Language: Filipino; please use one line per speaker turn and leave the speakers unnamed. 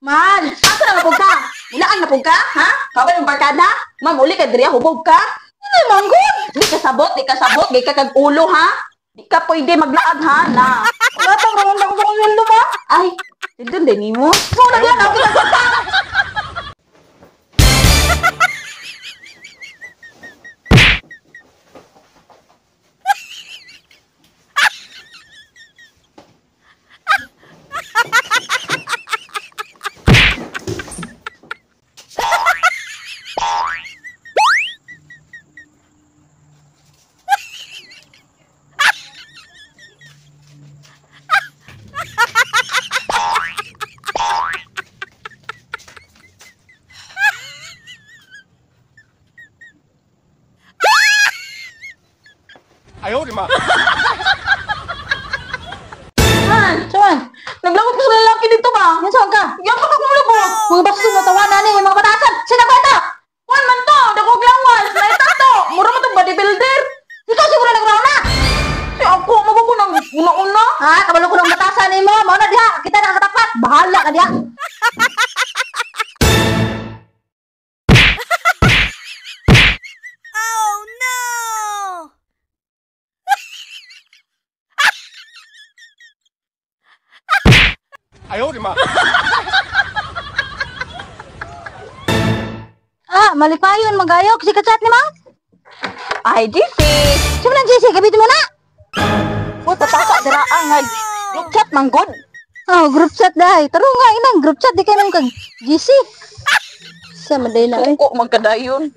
Man, asa na napog ka? Ilaan napog ka, ha? Kabay yung barkada? Ma'am, uli ka diriya, hubog ka? Hindi, manggod! Di ka sabot, di ka kag-ulo, ha? Di ka pwede maglaag, ha? Na. Wala pang ramon na ko sa kunyundo, ma? Ay, tindun din mo. Muna diyan, ako ka. Man, saan? Naglawag ka sa lalaki dito ba? Yan saan ka? Yan ka naglulubot. Mga baso mo tawanan ni mga batasan. Sino ba ito? Juan man to, dakog lawas. Naita to. Mura mo itong bodybuilder. Ikaw siguro nagraw na. Si ako, magugunang una-una. Ha? Kabalo ko ng batasan ni mo. Mauna diha. Kita nakakatapat. Bahala ka diha. Malipayon, magayok. Si kachat ni ma? Ay, GC. Sino na GC? Gabit mo na. O, tataka, diraan nga. Group chat, manggod. Oh, group chat dahi. Taro nga, inang group chat. Di kayo nang kag GC. Sa maday na. Kung magkadayon.